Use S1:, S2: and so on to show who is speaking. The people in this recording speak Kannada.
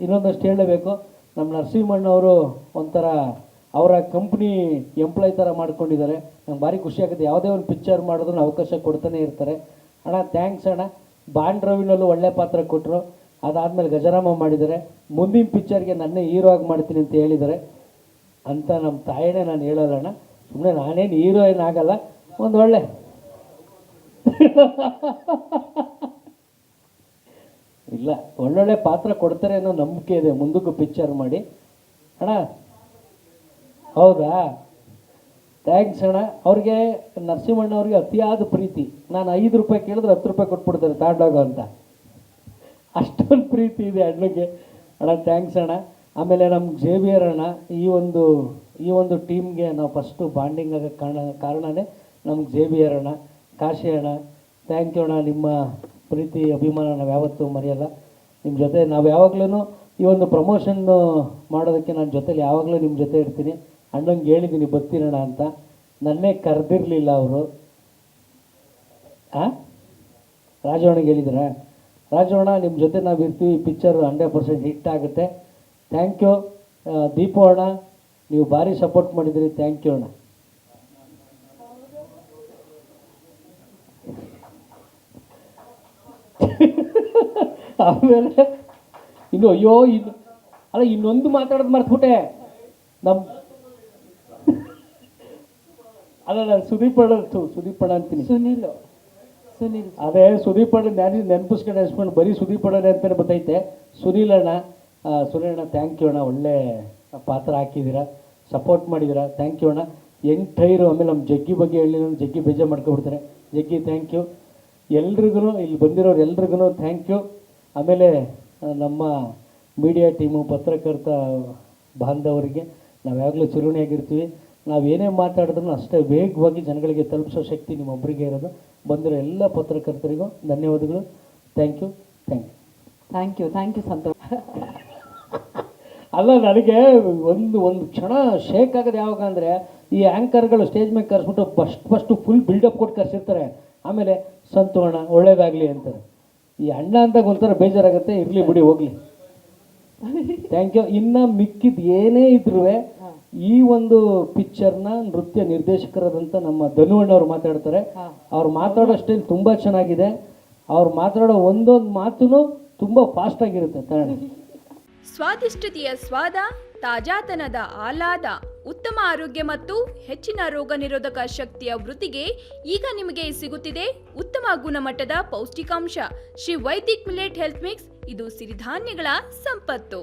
S1: ಇನ್ನೊಂದಷ್ಟು ಹೇಳಬೇಕು, ನಮ್ಮ ನರಸಿಂಹಣ್ಣವರು ಒಂಥರ ಅವರ ಕಂಪ್ನಿ ಎಂಪ್ಲಾಯ್ ಥರ ಮಾಡ್ಕೊಂಡಿದ್ದಾರೆ. ನಂಗೆ ಭಾರಿ ಖುಷಿ ಆಗುತ್ತೆ. ಯಾವುದೇ ಒಂದು ಪಿಕ್ಚರ್ ಮಾಡಿದ್ರು ಅವಕಾಶ ಕೊಡ್ತಾನೆ ಇರ್ತಾರೆ. ಅಣ್ಣ ಥ್ಯಾಂಕ್ಸ್ ಅಣ್ಣ. ಬಾಂಡ್ ರವಿನಲ್ಲೂ ಒಳ್ಳೆ ಪಾತ್ರ ಕೊಟ್ಟರು. ಅದಾದಮೇಲೆ ಗಜರಾಮ ಮಾಡಿದ್ದಾರೆ. ಮುಂದಿನ ಪಿಕ್ಚರ್ಗೆ ನನ್ನೇ ಹೀರೋ ಆಗಿ ಮಾಡ್ತೀನಿ ಅಂತ ಹೇಳಿದ್ದಾರೆ ಅಂತ ನಮ್ಮ ತಾಯಿನೇ ನಾನು ಹೇಳೋಲ್ಲ ಅಣ್ಣ. ಸುಮ್ಮನೆ ನಾನೇನು ಹೀರೋಯಿನ್ ಆಗಲ್ಲ, ಒಂದು ಒಳ್ಳೆ ಇಲ್ಲ ಒಳ್ಳೊಳ್ಳೆ ಪಾತ್ರ ಕೊಡ್ತಾರೆ ಅನ್ನೋ ನಂಬಿಕೆ ಇದೆ. ಮುಂದಕ್ಕೂ ಪಿಕ್ಚರ್ ಮಾಡಿ ಅಣ್ಣ. ಹೌದಾ, ಥ್ಯಾಂಕ್ಸ್ ಅಣ್ಣ. ಅವ್ರಿಗೆ ನರಸಿಂಹಣ್ಣ ಅವ್ರಿಗೆ ಅತಿಯಾದ ಪ್ರೀತಿ. ನಾನು 5 ರೂಪಾಯಿ ಕೇಳಿದ್ರೆ 10 ರೂಪಾಯಿ ಕೊಟ್ಬಿಡ್ತಾರೆ ತಾಂಡೋಗ ಅಂತ, ಅಷ್ಟೊಂದು ಪ್ರೀತಿ ಇದೆ ಅಣ್ಣಗೆ. ಅಣ್ಣ ಥ್ಯಾಂಕ್ಸ್ ಅಣ್ಣ. ಆಮೇಲೆ ನಮ್ಮ ಜೇವಿಯರ್ ಅಣ್ಣ, ಈ ಒಂದು ಟೀಮ್ಗೆ ನಾವು ಫಸ್ಟು ಬಾಂಡಿಂಗ್ ಆಗೋಕ್ಕೆ ಕಾರಣನೇ ನಮ್ಗೆ ಜೇವಿಯರ್ ಅಣ್ಣ. ಕಾಶಿ ಅಣ್ಣ ಥ್ಯಾಂಕ್ ಯು ಅಣ್ಣ. ನಿಮ್ಮ ಪ್ರೀತಿ ಅಭಿಮಾನ ನಾವು ಯಾವತ್ತೂ ಮರೆಯಲ್ಲ. ನಿಮ್ಮ ಜೊತೆ ನಾವು ಯಾವಾಗಲೂ ಈ ಒಂದು ಪ್ರಮೋಷನ್ನು ಮಾಡೋದಕ್ಕೆ ನಾನು ಜೊತೆಲಿ ಯಾವಾಗಲೂ ನಿಮ್ಮ ಜೊತೆ ಇರ್ತೀನಿ. ಅಣ್ಣಂಗೆ ಹೇಳಿದ್ದೀನಿ ಬರ್ತೀನಣ್ಣ ಅಂತ, ನನ್ನೇ ಕರೆದಿರಲಿಲ್ಲ ಅವರು. ರಾಜವಣ್ಣಗೆ ಹೇಳಿದ್ದೀರಾ? ರಾಜವಣ್ಣ ನಿಮ್ಮ ಜೊತೆ ನಾವು ಇರ್ತೀವಿ, ಪಿಕ್ಚರ್ 100% ಹಿಟ್ ಆಗುತ್ತೆ. Thank you. ದೀಪು ಅಣ್ಣ ನೀವು ಭಾರಿ ಸಪೋರ್ಟ್ ಮಾಡಿದ್ದೀರಿ, ಥ್ಯಾಂಕ್ ಯು ಅಣ್ಣ. ಆಮೇಲೆ ಇನ್ನು ಅಯ್ಯೋ ಇನ್ನೊಂದು ಮಾತಾಡೋದು ಮರ್ತ್ಬಿಟ್ಟೆ. ನಮ್ಮ ನಾನು ಸುದೀಪ್ ಅಣ್ಣ ಅಂತೀನಿ. ಸುನೀಲ್ ಅದೇ ಸುದೀಪ್ ಅಣ್ಣ ನೆನಪಿಸ್ಕೊಂಡು ನೆನೆಸ್ಕೊಂಡು ಬರೀ ಸುದೀಪ್ ಅಣ್ಣನೇ ಅಂತಲೇ ಬರ್ತೈತೆ. ಸುನೀಲ್ ಅಣ್ಣ ಥ್ಯಾಂಕ್ ಯು ಅಣ್ಣ. ಒಳ್ಳೆ ಪಾತ್ರ ಹಾಕಿದ್ದೀರಾ, ಸಪೋರ್ಟ್ ಮಾಡಿದ್ದೀರಾ, ಥ್ಯಾಂಕ್ ಯು ಅಣ್ಣ. Young tyre. ಆಮೇಲೆ ನಮ್ಮ ಜಗ್ಗಿ ಬಗ್ಗೆ ಹೇಳಿ, ಜಗ್ಗಿ ಬೇಜಾರು ಮಾಡ್ಕೊಬಿಡ್ತಾರೆ. ಜಗ್ಗಿ ಥ್ಯಾಂಕ್ ಯು. ಎಲ್ರಿಗೂ ಇಲ್ಲಿ ಬಂದಿರೋರು ಎಲ್ರಿಗೂ ಥ್ಯಾಂಕ್ ಯು. ಆಮೇಲೆ ನಮ್ಮ ಮೀಡಿಯಾ ಟೀಮು, ಪತ್ರಕರ್ತ ಬಾಂಧವರಿಗೆ ನಾವು ಯಾವಾಗಲೂ ಚಿರುಣಿಯಾಗಿರ್ತೀವಿ. ನಾವು ಏನೇ ಮಾತಾಡಿದ್ರೂ ಅಷ್ಟೇ ವೇಗವಾಗಿ ಜನಗಳಿಗೆ ತಲುಪಿಸೋ ಶಕ್ತಿ ನಿಮ್ಮೊಬ್ಬರಿಗೆ ಇರೋದು. ಬಂದಿರೋ ಎಲ್ಲ ಪತ್ರಕರ್ತರಿಗೂ ಧನ್ಯವಾದಗಳು. Thank you Santosh. ಅಲ್ಲ, ನನಗೆ ಒಂದು ಕ್ಷಣ ಶೇಕ್ ಆಗೋದು ಯಾವಾಗ ಅಂದರೆ, ಈ ಆ್ಯಂಕರ್ಗಳು ಸ್ಟೇಜ್ ಮೇಲೆ ಕರೆಸ್ಬಿಟ್ಟು ಫಸ್ಟು ಫುಲ್ ಬಿಲ್ಡಪ್ ಕೊಟ್ಟು ಕರೆಸಿರ್ತಾರೆ. ಆಮೇಲೆ ಸಂತು ಅಣ್ಣ ಒಳ್ಳೇದಾಗಲಿ ಅಂತಾರೆ. ಈ ಅಣ್ಣ ಅಂದಾಗ ಒಂಥರ ಬೇಜಾರಾಗುತ್ತೆ. ಇರಲಿ ಬಿಡಿ, ಹೋಗಲಿ. Thank you. ಇನ್ನು ಮಿಕ್ಕಿದ ಏನೇ ಇದ್ರೂ ಈ ಒಂದು ಪಿಕ್ಚರ್ನ ನೃತ್ಯ ನಿರ್ದೇಶಕರಾದಂಥ ನಮ್ಮ ಧನು ಅಣ್ಣವ್ರು ಮಾತಾಡ್ತಾರೆ. ಅವ್ರು ಮಾತಾಡೋ ಸ್ಟೈಲ್ ತುಂಬ ಚೆನ್ನಾಗಿದೆ. ಅವ್ರು ಮಾತಾಡೋ ಒಂದೊಂದು ಮಾತು ತುಂಬ ಫಾಸ್ಟಾಗಿರುತ್ತೆ. ತಾಳಿ
S2: ಸ್ವಾದಿಷ್ಟತೆಯ ಸ್ವಾದ, ತಾಜಾತನದ ಆಹ್ಲಾದ, ಉತ್ತಮ ಆರೋಗ್ಯ ಮತ್ತು ಹೆಚ್ಚಿನ ರೋಗ ನಿರೋಧಕ ಶಕ್ತಿಯ ವೃದ್ಧಿಗೆ ಈಗ ನಿಮಗೆ ಸಿಗುತ್ತಿದೆ ಉತ್ತಮ ಗುಣಮಟ್ಟದ ಪೌಷ್ಟಿಕಾಂಶ Shri Vaidik millet health mix. ಇದು ಸಿರಿಧಾನ್ಯಗಳ ಸಂಪತ್ತು.